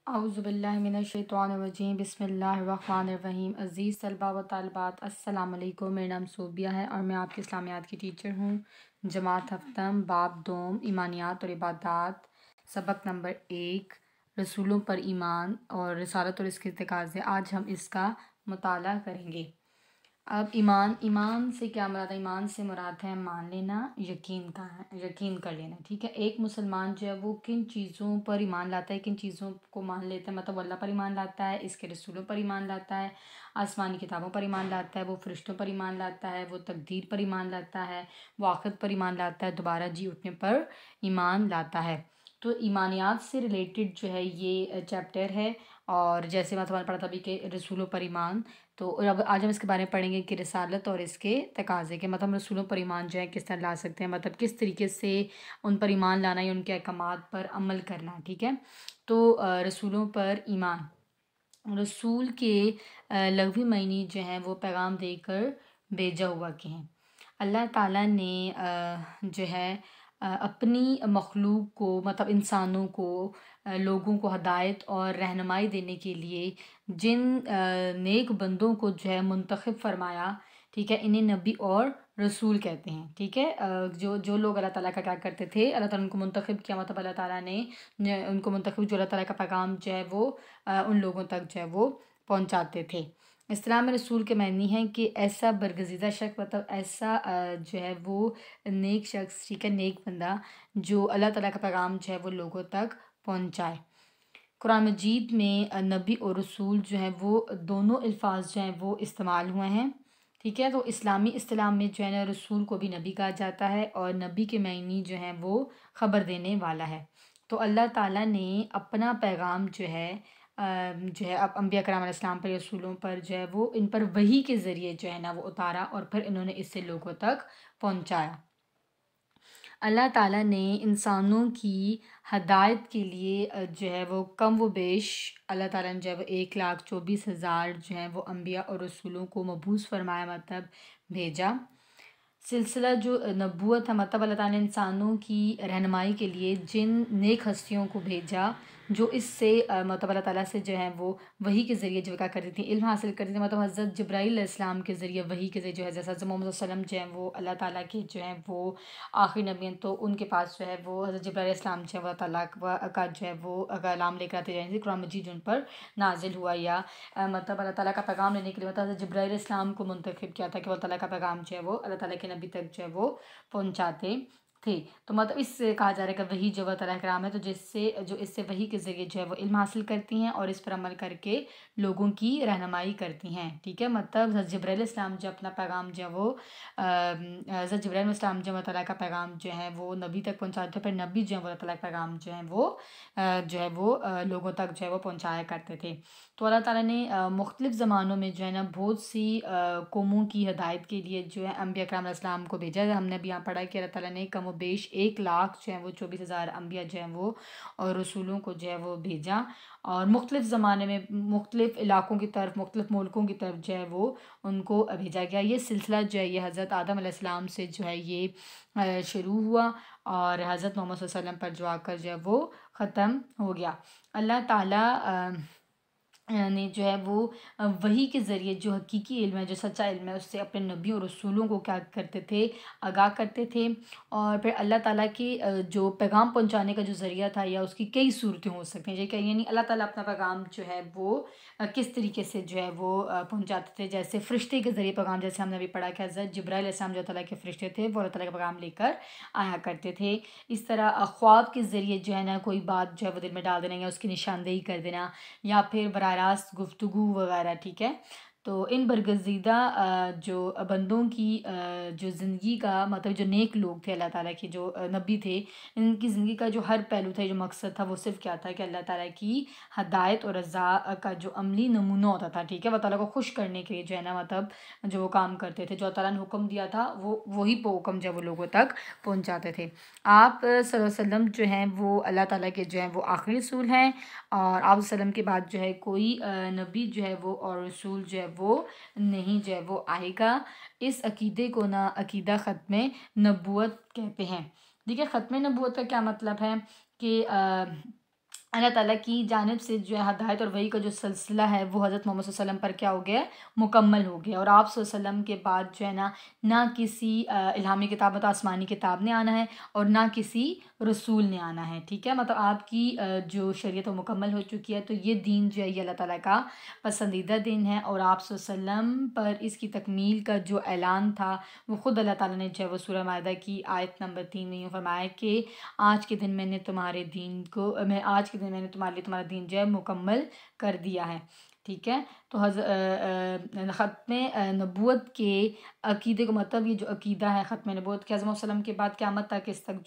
औज़ुबिल्लाहिमिनश्शैतानिर्रजीम बिस्मिल्लाहिर्रहमानिर्रहीम। अज़ीज़ तलबा व तालिबात, अस्सलाम वालेकुम। मेरा नाम सोबिया है और मैं आपकी इस्लामियात की टीचर हूँ। जमात हफ्तम बाब दोम ईमानियात और इबादात, सबक नंबर 1 रसूलों पर ईमान और रिसालत और इसके तकाज़े। आज हम इसका मुताला करेंगे। अब ईमान से क्या मुराद है? ईमान से मुराद है मान लेना, यकीन कर लेना। ठीक है, एक मुसलमान जो है वो किन चीज़ों पर ईमान लाता है, किन चीज़ों को मान लेता है, मतलब अल्लाह पर ईमान लाता है, इसके रसूलों पर ईमान लाता है, आसमानी किताबों पर ईमान लाता है, वो फरिश्तों पर ईमान लाता है, वो तकदीर पर ईमान लाता है, वो आखिरत पर ईमान लाता है, दोबारा जी उठने पर ईमान लाता है। तो ईमानियात से रिलेटेड जो है ये चैप्टर है। और जैसे मैं तुम्हारे पढ़ा था अभी कि रसूलों पर ईमान, तो अब आज हम इसके बारे में पढ़ेंगे कि रिसालत और इसके तकाज़े के, मतलब रसूलों पर ईमान जो है किस तरह ला सकते हैं, मतलब किस तरीके से उन पर ईमान लाना या उनके अहकामात पर अमल करना। ठीक है, तो रसूलों पर ईमान, रसूल के लघवी मईनी जो हैं वो पैगाम देकर भेजा हुआ के हैं। अल्लाह ताला ने जो है अपनी मखलूक को, मतलब इंसानों को, लोगों को हदायत और रहनुमाई देने के लिए जिन नेक बंदों को जो है मुंतखब फरमाया, ठीक है, इन्हें नबी और रसूल कहते हैं। ठीक है, जो लोग अल्लाह ताला का क्या करते थे, अल्लाह ताला ने उनको मुंतखब किया, मतलब अल्लाह ताला ने उनको मुंतखब, जो अल्लाह ताला का पैगाम जो है वो उन लोगों तक जो है वो पहुंचाते थे। इस्लाम में रसूल के मायने हैं कि ऐसा बरगज़ीदा शख्स, मतलब ऐसा जो है वो नेक शख्स, ठीक है, नेक बंदा जो अल्लाह ताला का पैगाम जो है वो लोगों तक पहुंचाए। कुरान मजीद में नबी और रसूल जो हैं वो दोनों अल्फाज जो हैं वो इस्तेमाल हुए हैं। ठीक है, तो इस्लामी इस्तिलाह में जो है ना, रसूल को भी नबी कहा जाता है और नबी के मायने जो हैं वो ख़बर देने वाला है। तो अल्लाह ताला ने अपना पैगाम जो है अब अम्बिया कराम अलैहिस्सलाम पर, रसूलों पर जो है वो इन पर वही के ज़रिए जो है ना वो उतारा और फिर इन्होंने इससे लोगों तक पहुँचाया। अल्लाह ताला ने इंसानों की हदायत के लिए जो है वो कम व बेश अल्लाह ताला ने जो है वो 1,24,000 जो है वो अम्बिया और रसूलों को मबूस फरमाया, मतलब भेजा। सिलसिला जो नबूवत है, मतलब अल्लाह ताला ने इंसानों की रहनुमाई के लिए जिन नेक हस्तियों को भेजा, जो इससे मतलब अल्लाह ताला से जो है वो वही के ज़रिए जो क्या करती थी, इल्म हासिल करती थी, मतलब हज़रत जिब्राईल अलैहिस्सलाम के ज़रिए वही के ज़रिए जो है, जैसे हज़रत मोहम्मद सल्लल्लाहु अलैहि वसल्लम जो हैं वो अल्लाह ताला के जो हैं वो आखिरी नबी हैं, तो उनके पास जो है वो हज़रत जिब्राईल अलैहिस्सलाम जो है वो ताला का जो है वो कलाम लेकर आते जाएंगे, कुरान मजीद उन पर नाजिल हुआ, या मतलब अल्लाह ताला का पैगाम लेने के लिए, मतलब हज़रत जिब्राईल अलैहिस्सलाम को मुंतखब किया था कि वो ताला का पैगाम जो है वो अल्लाह ताला के नबी तक जो है वो पहुँचाते थे। तो मतलब इससे कहा जा रहा है कि वही जो अल्लाह कराम है, तो जो इससे वही के ज़रिए जो है वो इल्म हासिल करती हैं और इस पर अमल करके लोगों की रहनुमाई करती हैं। ठीक है, मतलब हज़रत जिब्राईल अलैहिस्सलाम जो अपना पैगाम जो है वो हज़रत जिब्राईल अलैहिस्सलाम जो अल्लाह ताला का पैगाम जो है वो नबी तक पहुँचाते, फिर नबी जो है वो अल्लाह ताला का पैगाम जो है वो लोगों तक जो है वो पहुँचाया करते थे। तो अल्लाह ताला ने मुख्तलिफ़ ज़मानों में जो है ना बहुत सी कौमों की हदायत के लिए जो है अम्बिया कराम अलैहिस्सलाम को भेजा है। हमने अभी यहाँ पढ़ा कि अल्लाह ताला ने कम व बेश 1,00,000 जो है वो 24,000 अम्बिया जो हैं वो और रसूलों को जो है वो भेजा, और मुख्तलिफ़ ज़माने में मुख्तलिफ़ इलाक़ों की तरफ, मुख्तलिफ़ मुल्कों की तरफ जो है वो उनको भेजा गया। ये सिलसिला जो है ये हज़रत आदम अलैहिस्सलाम से जो है ये शुरू हुआ और हज़रत मोहम्मद सल्लल्लाहु अलैहि वसल्लम पर जो आकर जो है वो ख़त्म हो गया। अल्लाह ताला ने जो है वो वही के ज़रिए जो हकीकी इल्म है, जो सच्चा इल्म है, उससे अपने नबियों और रसूलों को क्या करते थे, आगाह करते थे। और फिर अल्लाह ताला की जो पैगाम पहुंचाने का जो ज़रिया था, या उसकी कई सूरतें हो सकती हैं, जैसे यानी अल्लाह ताला अपना पैगाम जो है वो किस तरीके से जो है वो पहुंचाते थे। जैसे फ़रिश्ते के ज़रिए पैगाम, जैसे हमने अभी पढ़ा कि हज़रत जिब्राईल अलैहिस्सलाम जो ताला के फ़रिश्ते थे वो अल्लाह ताला का पैगाम लेकर आया करते थे। इस तरह ख्वाब के ज़रिए जो है ना कोई बात जो है वो दिल में डाल देना या उसकी निशानदेही कर देना, या फिर बराह रास्त गुफ्तगू वगैरह। ठीक है, तो इन बरगज़ीदा जो बंदों की जो ज़िंदगी का, मतलब जो नेक लोग थे अल्लाह ताला के जो नबी थे, इनकी ज़िंदगी का जो हर पहलू था, जो मकसद था, वो सिर्फ़ क्या था कि अल्लाह ताला की हदायत और रज़ा का जो अमली नमूना होता था। ठीक है, अल्लाह ताला को खुश करने के लिए जो है ना, मतलब जो वो काम करते थे, जो अल्लाह ताला ने हुक्म दिया था वो वही हुक्म जो है वो लोगों तक पहुँचाते थे। आप सल्लल्लाहु अलैहि वसल्लम जो हैं वो अल्लाह ताला के जो हैं वो आखिरी रसूल हैं, और आप वसल्लम के बाद जो है कोई नबी जो है वो और रसूल जो है वो नहीं जो है वो आएगा। इस अकीदे को ना अकीदा ख़त्म नबूवत कहते हैं। देखिए, ख़त्म नबूवत का क्या मतलब है कि अल्लाह ताला की जानिब से जो है हदायत और वही का जो सिलसिला है वो हज़रत मोहम्मद सल्लल्लाहु अलैहि वसल्लम पर क्या हो गया है, मुकम्मल हो गया। और आप सल्लल्लाहु अलैहि वसल्लम के बाद जो है ना किसी इल्हामी किताब मतलब आसमानी किताब ने आना है और ना किसी रसूल ने आना है। ठीक है, मतलब आपकी जो शरीयत वो मुकम्मल हो चुकी है। तो ये दीन जो है ये अल्लाह ताला का पसंदीदा दिन है और आप सल्लल्लाहु अलैहि वसल्लम पर इसकी तकमील का जो ऐलान था वो ख़ुद अल्लाह ताला ने जो है वो सूरह माइदा की आयत नंबर 3 में यूँ फरमाया कि आज के दिन मैंने तुम्हारे दीन को मैं आज के दिन मैंने तुम्हारे लिए तुम्हारा दीन जो है मुकम्मल कर दिया है। ठीक है, तो ख़त्म नबूवत के अकीदे को मतलब ये जो अकीदा है ख़त्म नबूवत के हज़रत वसल्लम के बाद क़यामत तक इस तक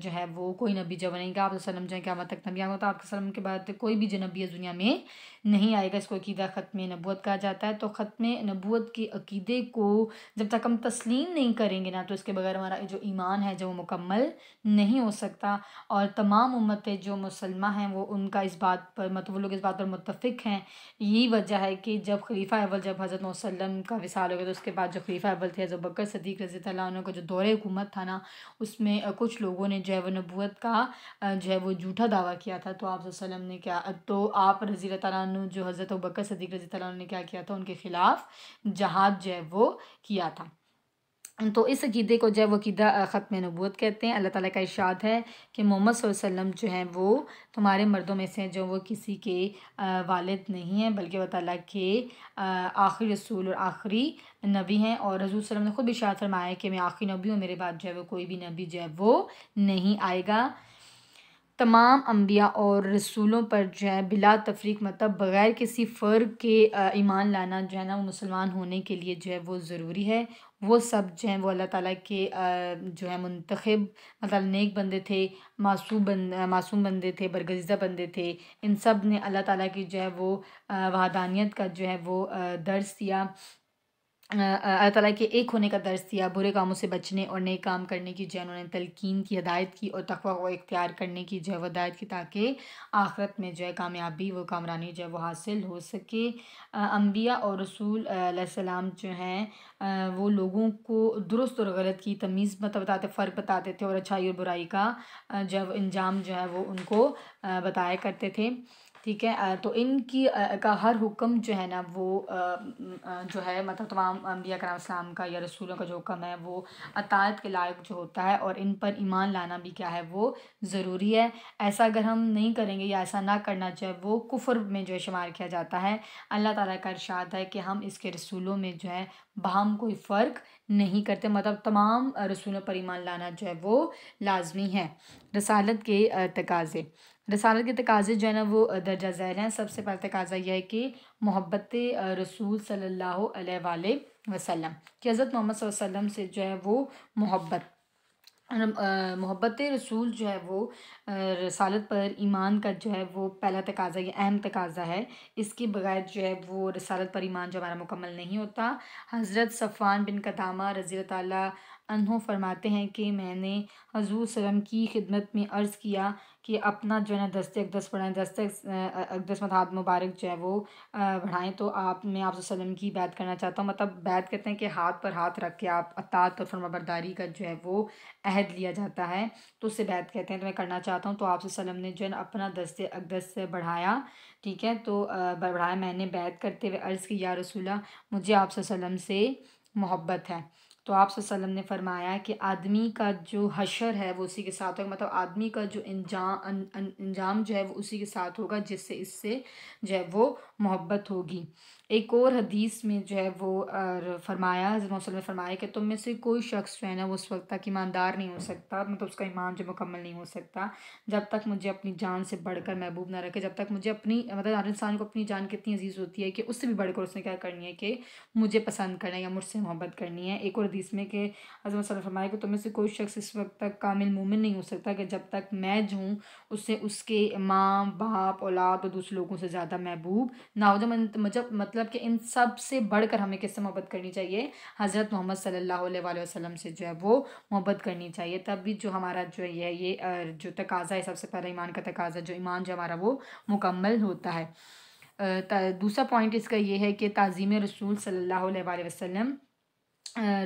जो है वो कोई नबी जब नहीं का आप वसल्लम जो है क़यामत तक नबी आएगा। तो आपके वसल्लम के बाद कोई भी जो नबी इस दुनिया में नहीं आएगा। इसको अकीदा ख़त्म नबूवत कहा जाता है। तो ख़त्म नबूवत के अकीदे को जब तक हम तस्लीम नहीं करेंगे ना तो इसके बगैर हमारा जो ईमान है जो वो मुकम्मल नहीं हो सकता। और तमाम उम्मतें जो मुसलमा हैं वो उनका इस बात पर मतलब वो लोग इस बात पर मुत्तफ़िक हैं। यही वजह है कि जब खलीफ़ा अव्वल जब हज़रत मोहम्मद सल्लम का विसाल हो गया तो उसके बाद जो खलीफ़ा अव्वल थे हज़रत बकर सिद्दीक़ रज़ियल्लाहु अन्हु का जो दौरे हुकूमत था ना उसमें कुछ लोगों ने जो है वो नबूवत का जो है वो झूठा दावा किया था। तो आप सल्लम ने क्या तो आप रज़ी तआला अन्हु जो हज़रत अबू बकर सिद्दीक़ रज़ियल्लाहु अन्हु ने क्या किया था उनके ख़िलाफ़ जहाद जो है वो किया था। तो इस अक़ीदे को जो है वो अक़ीदा ख़त्म नबूवत कहते हैं। अल्लाह ताला का इरशाद है कि मोहम्मद सल्लल्लाहु अलैहि वसल्लम जो हैं वो तुम्हारे मर्दों में से हैं जो वो किसी के वालिद नहीं हैं बल्कि वह ताला के आखिरी रसूल और आखिरी नबी हैं। और हज़ूर सल्लल्लाहु अलैहि वसल्लम ने ख़ुद इरशाद फरमाया कि मैं आखिरी नबी हूँ, मेरे बाद जो है वो कोई भी नबी जो है वो नहीं आएगा। तमाम अम्बिया और रसूलों पर जो है बिला तफ़रीक मतलब बग़ैर किसी फ़र्क के ईमान लाना जो है ना वो मुसलमान होने के लिए जो है वो ज़रूरी है। वो सब जो हैं वो अल्लाह ताला के जो है मुंतखब मतलब नेक बंदे थे, मासूम बंदे थे, बरगज़ीदा बंदे थे। इन सब ने अल्लाह ताला की जो है वो वहदानियत का जो है वो दर्स दिया। अल्लाह ताला के एक होने का दर्स दिया, बुरे कामों से बचने और नेक काम करने की जो है उन्होंने तलकीन की, हिदायत की और तक़वा को इख्तियार करने की जो है वो हिदायत की ताकि आखिरत में जो है कामयाबी व कामरानी जो है वो हासिल हो सके। अम्बिया और रसूल अलैहिस्सलाम जो हैं वो लोगों को दुरुस्त और गलत की तमीज़ मतलब बताते फ़र्क बताते थे और अच्छाई और बुराई का जो है वो अंजाम जो है वो उनको बताया करते थे। ठीक है, तो इनकी का हर हुक्म जो है ना वो जो है मतलब तमाम अम्बिया करम सलाम का या रसूलों का जो हुक्म है वो अताअत के लायक जो होता है और इन पर ईमान लाना भी क्या है वो ज़रूरी है। ऐसा अगर हम नहीं करेंगे या ऐसा ना करना चाहिए वो कुफ़्र में जो है शुमार किया जाता है। अल्लाह ताला का इरशाद है कि हम इसके रसूलों में जो है बाहम कोई फ़र्क नहीं करते मतलब तमाम रसूलों पर ईमान लाना जो है वो लाज़मी है। रसालत के तकाज़े रसालत के तकाज़े जो है ना वो दर्जा ज़ैल हैं। सबसे पहला तकाज़ा यह है कि मोहब्बत रसूल सल्लल्लाहु अलैहि वसल्लम कि हज़रत मोहम्मद सल्लल्लाहु अलैहि वसल्लम से जो है वो मोहब्बत रसूल जो है वो रसालत पर ईमान का जो है वो पहला तकाज़ा ये अहम तकाज़ा है। इसके बगैर जो है वो रसालत पर ईमान जो हमारा मुकम्मल नहीं होता। हज़रत सफ़वान बिन क़दामा रज़ी ताला अन्हु फरमाते हैं कि मैंने हज़ूर सल्लम की खिदमत में अर्ज़ किया कि अपना जो है ना दस्ते अक़दस बढ़ाएँ, दस्ते अक़दस मतलब हाथ मुबारक जो है वो बढ़ाएँ। तो मैं आप वसल्लम की बैत करना चाहता हूँ। मतलब बैत कहते हैं कि हाथ पर हाथ रख के आप अताअत और फरमाबरदारी का जो है वो अहद लिया जाता है, तो उससे बैत कहते हैं। तो मैं करना चाहता हूँ। तो आप वसल्लम ने जो है ना अपना दस्ते अक़दस से बढ़ाया। ठीक है, तो बढ़ाया मैंने बैत करते हुए अर्ज़ की या रसूला मुझे आप वसल्लम से मोहब्बत है। तो आप वसल्लम ने फरमाया कि आदमी का जो हशर है वो उसी के साथ होगा मतलब आदमी का जो अंजाम जो है वो उसी के साथ होगा जिससे इससे जो है वो मोहब्बत होगी। एक और हदीस में जो है वो फरमाया हज़रत मोहम्मद ने फरमाया कि तुम में से कोई शख्स जो है ना वो उस वक्त तक ईमानदार नहीं हो सकता मतलब उसका ईमान जो मुकम्मल नहीं हो सकता जब तक मुझे अपनी जान से बढ़कर महबूब ना रखे। जब तक मुझे अपनी मतलब हर इंसान को अपनी जान कितनी अजीज़ होती है कि उससे भी बढ़कर उसने क्या करनी है कि मुझे पसंद करना है या मुझसे मोहब्बत करनी है। एक और हदीस में कि हज़रत मोहम्मद ने फरमाया कि तुम में से कोई शख्स इस वक्त तक कामिल मोमिन नहीं हो सकता कि जब तक मैं जो हूँ उससे उसके माँ बाप औलाद और दूसरे लोगों से ज़्यादा महबूब ना हो। जब मतलब कि इन सब से बढ़कर हमें किससे मोहब्बत करनी चाहिए, हज़रत मोहम्मद सल्लल्लाहु अलैहि वसल्लम से जो है वो मोहब्बत करनी चाहिए। तब भी जो हमारा जो है ये जो तकाज़ा है सबसे पहला ईमान का तकाज़ा जो ईमान जो हमारा वो मुकम्मल होता है। दूसरा पॉइंट इसका ये है कि ताज़ीम रसूल सल्लल्लाहु अलैहि वसल्लम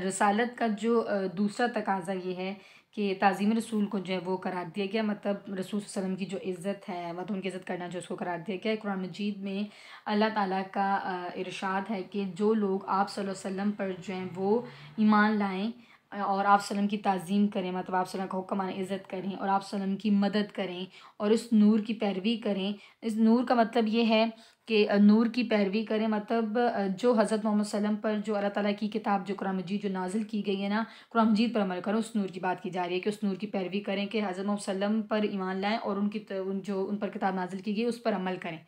रसालत का जो दूसरा तकाज़ा ये है कि ताज़ीम रसूल को जो है वो करार दिया गया, मतलब रसूल सल्लल्लाहु अलैहि वसल्लम की जो इज़्ज़त है, मतलब उनकी इज़्ज़त करना जो उसको करार दिया गया है। कुरान मजीद में अल्लाह ताला का इरशाद है कि जो लोग आप सल्लल्लाहु अलैहि वसल्लम पर जो हैं वो ईमान लाएँ और आप सल्लम की ताज़ीम करें, मतलब आप सल्लम का हुक्म माने, इज़्ज़त करें और आप सल्लम की मदद करें और इस नूर की पैरवी करें। इस नूर का मतलब ये है कि नूर की पैरवी करें, मतलब जो हज़रत मोहम्मद सल्लम पर जो अल्लाह ताला की किताब जो कुरान मजीद जो नाज़िल की गई है ना, कुरान मजीद पर अमल करें। उस नूर की बात की जा रही है कि उस नूर की पैरवी करें कि हज़रत मोहम्मद सल्लम पर ईमान लाएँ और उन पर किताब नाज़िल की गई उस पर अमल करें।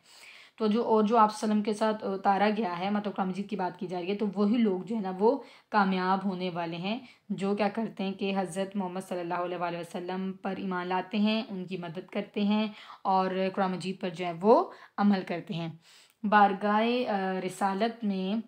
तो जो आप सल्लम के साथ उतारा गया है, मतलब कुरान मजीद की बात की जा रही है, तो वही लोग जो है ना वो कामयाब होने वाले हैं, जो क्या करते हैं कि हज़रत मोहम्मद सल्लल्लाहु अलैहि वसल्लम पर ईमान लाते हैं, उनकी मदद करते हैं और कुरान मजीद पर जो है वो अमल करते हैं। बारगाह रिसालत में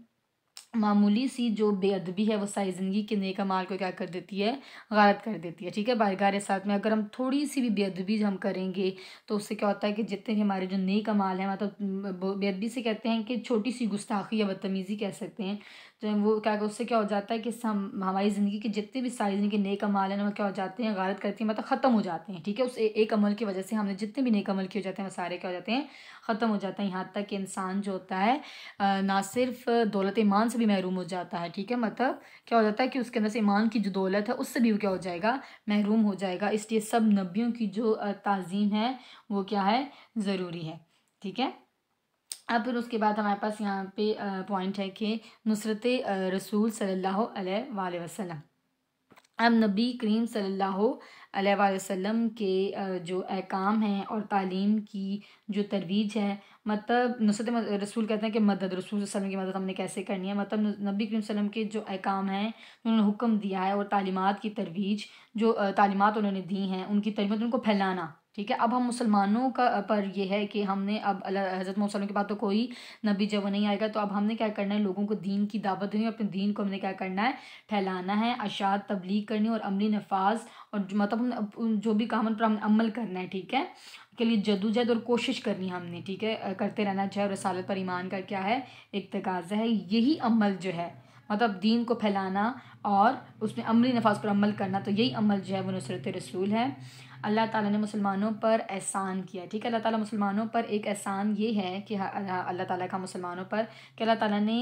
मामूली सी जो बेअदबी है वो सारी ज़िंदगी के नेक अमाल को क्या कर देती है, गारत कर देती है। ठीक है, बारगाह रिसालत में अगर हम थोड़ी सी भी बेअदबी हम करेंगे तो उससे क्या होता है कि जितने भी हमारे जो नेक अमाल हैं, मतलब बेअदबी से कहते हैं कि छोटी सी गुस्ताखी या बदतमीज़ी कह सकते हैं, तो वो क्या, उससे क्या हो जाता है कि हमारी ज़िंदगी के जितने भी सारी ज़िंदगी के नेक अमाल हैं ना, वो क्या हो जाते हैं, गारत करती हैं, मतलब ख़त्म हो जाते हैं। ठीक है, उस एक अमल की वजह से हमने जितने भी नेक अमल किए जाते हैं वो सारे क्या हो जाते हैं, ख़त्म हो जाते हैं। यहाँ तक कि इंसान जो होता है ना सिर्फ दौलत ईमान से भी महरूम हो जाता है। ठीक है, मतलब क्या हो जाता है कि उसके अंदर से ईमान की जो दौलत है उससे भी वो क्या हो जाएगा, महरूम हो जाएगा। इसलिए सब नबियों की जो ताज़ीम है वो क्या है, ज़रूरी है। ठीक है, अब फिर उसके बाद हमारे पास यहाँ पे पॉइंट है कि नुसरत रसूल सल्लल्लाहु अलैहि वसल्लम। अब नबी करीम सल्लल्लाहु अलैहि वसल्लम के जो अहकाम हैं और तालीम की जो तरवीज है, मतलब नुसरत रसूल कहते हैं कि मदद, रसूल सल्लम की मदद हमने कैसे करनी है, मतलब नबी करीम सल्लम के जो अहकाम हैं, उन्होंने हुक्म दिया है और तालीमात की तरवीज जो तालीमात उन्होंने दी हैं उनकी तरवीज उनको फैलाना। ठीक है, अब हम मुसलमानों का पर यह है कि हमने अब हज़रत मोहम्मद सल्लम के बाद तो कोई नबी जब वो नहीं आएगा, तो अब हमने क्या करना है, लोगों को दीन की दावत देनी है, अपने दीन को हमने क्या करना है, फैलाना है, अशात तबलीग करनी और अमली नफाज और मतलब जो भी काम पर हम अमल करना है। ठीक है, के लिए जदोजहद और कोशिश करनी है हमने। ठीक है, करते रहना चाहिए और रसालत पर ईमान का क्या है, एक तकाज़ा है। यही अमल जो है, मतलब दीन को फैलाना और उसमें अमली नफाज पर अमल करना, तो यही अमल जो है वो नुसरत रसूल है। अल्लाह ताला ने मुसलमानों पर एहसान किया। ठीक है, अल्लाह ताला मुसलमानों पर एक एहसान ये है कि अल्लाह ताला का मुसलमानों पर कि अल्लाह ताला ने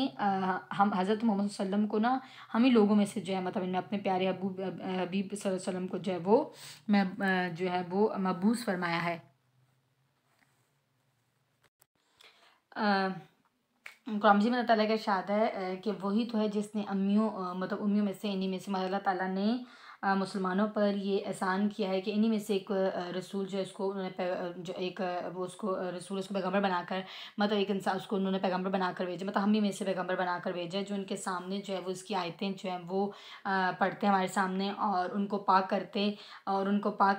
हम हज़रत मोहम्मद सल्लम को ना हम ही लोगों में से जो है, मतलब इनमें अपने प्यारे हबीब सल्लल्लाहु अलैहि वसल्लम को जो है वो मैं जो है वो मबूस फरमाया है। कुरान मजीद में अल्लाह ताला का इरशाद है कि वही तो है जिसने मतलब उम्मियों में से, इन्हीं में से, मतलब अल्लाह ताला ने मुसलमानों पर ये एहसान किया है कि इन्हीं में से एक रसूल जो है उसको उन्होंने जो एक वो उसको रसूल उसको पैगंबर बनाकर, मतलब एक इंसान उसको उन्होंने पैगंबर बनाकर भेजा, मतलब हम ही में से पैगंबर बनाकर भेजा है, जो उनके सामने जो है वो इसकी आयतें जो हैं वो पढ़ते हैं हमारे सामने और उनको पाक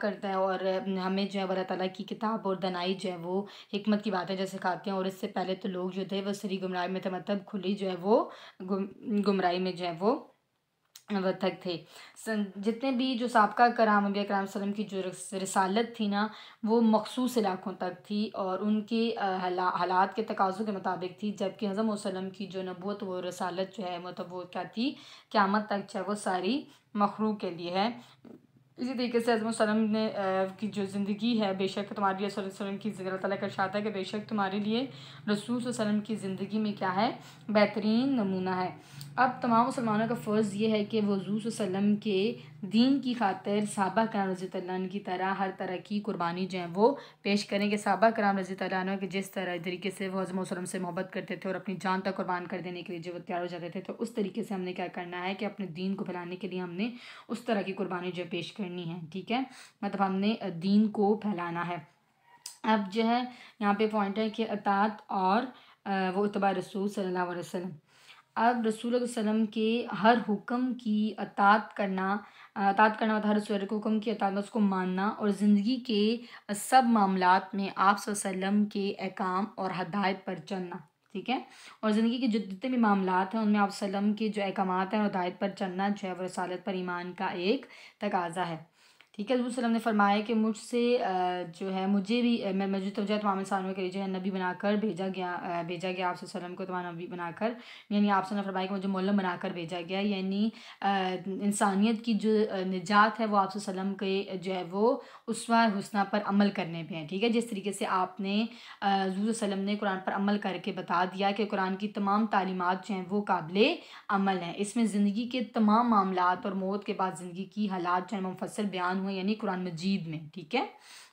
करता है और हमें जो है अल्लाह ताला की किताब और दनाई जो है वो हिकमत की बातें जो सिखाते हैं। और इससे पहले तो लोग जो थे वो सरी गुमराही में थे, मतलब खुली जो है वो गुमराही में जो है वो तक थे। जितने भी जो साबका कराम अम्बिया कराम सल्लम की जो रिसालत थी ना, वो मखसूस इलाकों तक थी और उनके हालात के तकाज़ों के मुताबिक थी, जबकि हज़रत वसल्लम की जो नबूवत वो रिसालत जो है, मतलब वो क्या थी, क़यामत तक चाहे वो सारी मखलूक के लिए है। इसी तरीके से हज़रत वसल्लम ने की जो ज़िंदगी है, बेशक तुम्हारे लिए वसल्लम की अल्लाह ताला का इरशाद है कि बेशक तुम्हारे लिए रसूल वसल्लम की ज़िंदगी में क्या है, बेहतरीन नमूना है। अब तमाम मुसलमानों का फ़र्ज़ ये है कि वो हुज़ूर वसल्लम के दीन की खातिर सहाबा कराम रज़ी अल्लाह अन्हुम की तरह हर तरह की कुर्बानी जो है वो पेश करें कि सहाबा कराम रज़ी अल्लाह अन्हुम के जिस तरीके से वो हज़रत वसल्लम से मोहब्बत करते थे और अपनी जान तक कुर्बान कर देने के लिए जो वो तैयार हो जाते थे, तो उस तरीके से हमने क्या करना है कि अपने दीन को फैलाने के लिए हमने उस तरह की कुर्बानी जो पेश करनी है। ठीक है, मतलब हमने दीन को फैलाना है। अब जो है यहाँ पे पॉइंट है कि अतात और वो इत्बा रसूल सल्लल्लाहु अलैहि वसल्लम। अब रसूल वसल्लम के हर हुक्म की अतात करना मतलब हर रसूल के हुक्म की अतात, उसको मानना और ज़िंदगी के सब मामलात में आप वसल्लम के अहकाम और हदायत पर चलना। ठीक है, और ज़िंदगी के जो जितने भी मामलात हैं उनमें आप वसल्लम के जो अहकामात हैं और हदायत पर चलना जो है वो रसालत पर ईमान का एक तकाज़ा है। ठीक है। हज़रत सल्लम ने फरमाया कि मुझसे जो है मुझे भी मुझे तो तमाम इंसानों के लिए जो है नबी बनाकर भेजा गया आप सल्लम को तुम्हारा नबी बनाकर, यानी आप सल्लम ने फरमाया कि मुझे मोल्लम बनाकर भेजा गया, यानी इंसानियत की जो निजात है वो आप सल्लम के जो है वो उसवा हुस्ना पर अमल करने पे है। ठीक है, जिस तरीके से आपने हज़रत सल्लम ने कुरान पर अमल करके बता दिया कि कुरान की तमाम तालीमात जो हैं वो काबिले अमल हैं। इसमें ज़िंदगी के तमाम मामलात और मौत के बाद ज़िंदगी की हालात जो है मुफस्सल बयान हुए, यानी कुरान मजीद में। ठीक है,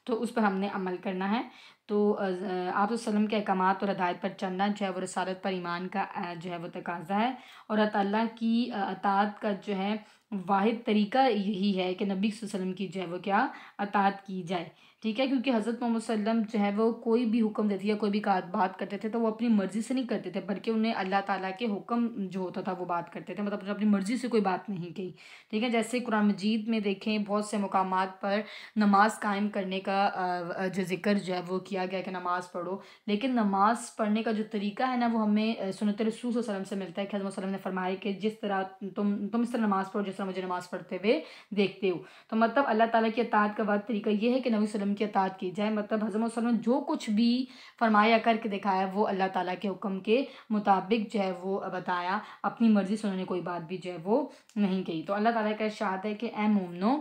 तो उस पर हमने अमल करना है। तो आप वसल्लम के अहकामात और हदायत पर चलना जो है वो रसालत पर ईमान का जो है वो तकाजा है, और अल्लाह की अताअत का जो है वाहिद तरीका यही है कि नबी सल्लल्लाहु अलैहि वसल्लम की जो है वो क्या अताअत की जाए। ठीक है, क्योंकि हज़रत मोहम्मद सल्लम जो है वो कोई भी हुक्म देते या कोई भी बात करते थे तो वो अपनी मर्ज़ी से नहीं करते थे, बल्कि उन्हें अल्लाह ताला के हुक्म जो होता था वो बात करते थे, मतलब अपनी मर्ज़ी से कोई बात नहीं कही। ठीक है, जैसे कुरान मजीद में देखें बहुत से मकामात पर नमाज कायम करने का जो ज़िक्र जो है वो किया गया कि नमाज़ पढ़ो, लेकिन नमाज पढ़ने का जो तरीका है ना वो हमें सुन्नत रसूल सल्लल्लाहु अलैहि वसल्लम से मिलता है कि हज़रत सल्लम ने फरमाया कि जिस तरह तुम इस तरह नमाज़ पढ़ो जिस तरह मुझे नमाज़ पढ़ते हुए देखते हो। तो मतलब अल्लाह ताला की अताअत का वाद तरीका ये है कि नबी सल्लम की अताअत की जाए, मतलब हज़रत सल्लम ने जो कुछ भी फरमाया करके दिखाया वो अल्लाह ताला के हुक्म के मुताबिक जो है वो बताया, अपनी मर्ज़ी से उन्होंने कोई बात भी जो है वो नहीं कही। तो अल्लाह ताला का इरशाद है कि ऐ मोमनो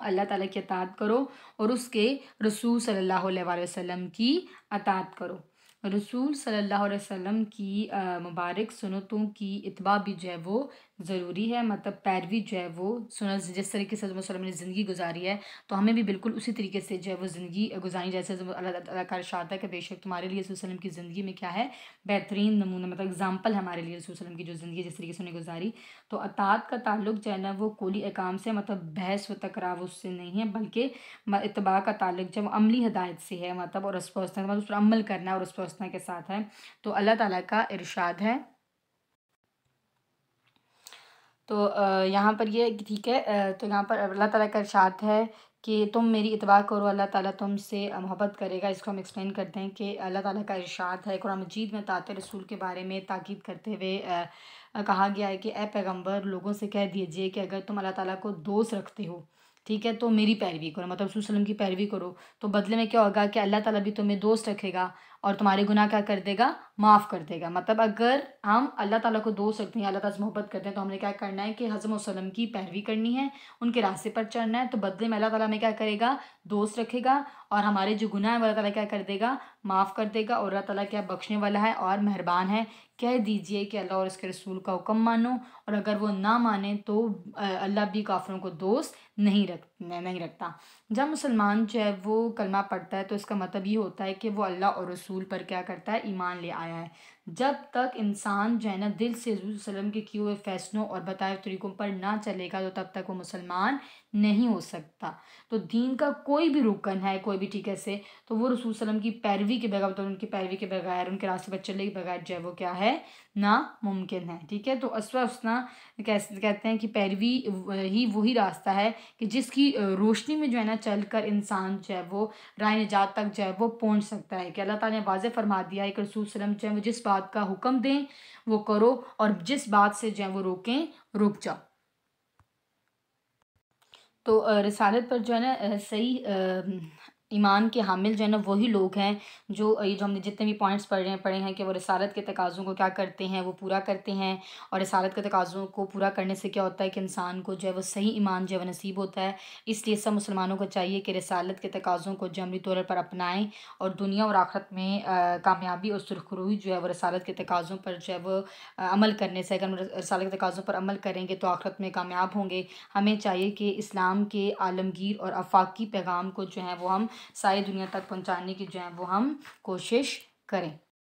अल्लाह ताला की अताअत करो और उसके रसूल सल्लल्लाहु अलैहि वसल्लम की अताअत करो। रसूल सल्लल्लाहु अलैहि वसल्लम की मुबारक सुन्नतों की इत्बा भी जो है वो ज़रूरी है, मतलब पैरवी जो है वो सुन्नत जिस तरीके से हज़रत सल्लम ने ज़िंदगी गुजारी है तो हमें भी बिल्कुल उसी तरीके से जो है वो ज़िंदगी गुजारनी, जैसे अल्लाह ताला का इरशाद है कि बेशक तुम्हारे लिए रसूल सल्लम की ज़िंदगी में क्या है बेहतरीन नमूना, मतलब एग्जाम्पल है हमारे लिए रसूल सल्लम की जो ज़िंदगी जिस तरीके से उन्हें गुजारी। तो अताअत का ताल्लुक जो है ना वो कौली अहकाम से, मतलब बहस व तकरार उससे नहीं है, बल्कि इत्तबा का ताल्लुक जब अमली हिदायत से है, मतलब और उस पर मतलब उस पर अमल करना और उस पर के साथ है। तो अल्लाह ताला का इरशाद है, तो यहाँ पर ये ठीक है, तो यहाँ पर अल्लाह ताला का इरशाद है कि तुम मेरी इत्बा करो, अल्लाह ताला तुमसे मोहब्बत करेगा। इसको हम एक्सप्लेन करते हैं कि अल्लाह ताला का इरशाद है कुरान मजीद में ताते रसूल के बारे में ताकीद करते हुए कहा गया है कि ए पैगंबर लोगों से कह दीजिए कि अगर तुम अल्लाह ताला को दोस्त रखते हो, ठीक है, तो मेरी पैरवी करो, मतलब रसूल सल्लम की पैरवी करो, तो बदले में क्या होगा कि अल्लाह ताला भी तुम्हें दोस्त रखेगा और तुम्हारे गुनाह क्या कर देगा, माफ़ कर देगा। मतलब अगर हम अल्लाह ताला को दोस्त रखते हैं, अल्लाह ताला से मोहब्बत करते हैं, तो हमने क्या करना है कि हज़रत वसल्लम की पैरवी करनी है, उनके रास्ते पर चलना है, तो बदले में अल्लाह ताला हमें क्या करेगा, दोस्त रखेगा और हमारे जो गुनाह है वो अल्लाह ताला क्या कर देगा, माफ़ कर देगा। और अल्लाह ताला क्या बख्शने वाला है और मेहरबान है। कह दीजिए कि अल्लाह और उसके रसूल का हुक्म मानो, और अगर वो ना माने तो अल्लाह भी काफिरों को दोस्त नहीं रखता। जब मुसलमान जो है वो कलमा पढ़ता है तो इसका मतलब ये होता है कि वो अल्लाह और रसूल पर क्या करता है, ईमान ले आया है। जब तक इंसान जो है ना दिल से रसूल सल्लम के किए हुए फैसलों और बताए हुए तरीकों पर ना चलेगा तो तब तक वो मुसलमान नहीं हो सकता। तो दीन का कोई भी रुकन है, कोई भी ठीक है से, तो वो रसूल सल्लम की पैरवी के बगैर, तो उनकी पैरवी के बगैर, उनके रास्ते पर चलने के बगैर जो है वो क्या है, नामुमकिन है। ठीक है, तो अस्वा उसना कहते हैं कि पैरवी ही वही रास्ता है कि जिसकी रोशनी में जो है ना चल कर इंसान जो है वो राह निजात तक जो है वो पहुंच सकता है। कि अल्लाह ताला ने वाज़ेह फरमा दिया है कि रसूल सल्लम जो है वो जिस बात का हुक्म दें वो करो और जिस बात से जो है वो रोकें रुक जाओ। तो रिसालत पर जो है ना सही ईमान के हामिल जो है ना वही लोग हैं जो ये जो हमने जितने भी पॉइंट्स पढ़े हैं कि वो रिसालत के तकाज़ों को क्या करते हैं, वो पूरा करते हैं। और रिसालत के तकाज़ों को पूरा करने से क्या होता है कि इंसान को जो है वो सही ईमान जो है वो नसीब होता है। इसलिए सब मुसलमानों को चाहिए कि रिसालत के तकाज़ों को जमली तौर पर अपनाएं और दुनिया और आखिरत में कामयाबी और सुरखरुई जो है वो रिसालत के तकाज़ों पर जो है वो अमल करने से, अगर हम रिसालत के तकाज़ों पर अमल करेंगे तो आखिरत में कामयाब होंगे। हमें चाहिए कि इस्लाम के आलमगीर और आफाकी पैगाम को जो है वो हम सारी दुनिया तक पहुंचाने की जो है वो हम कोशिश करें।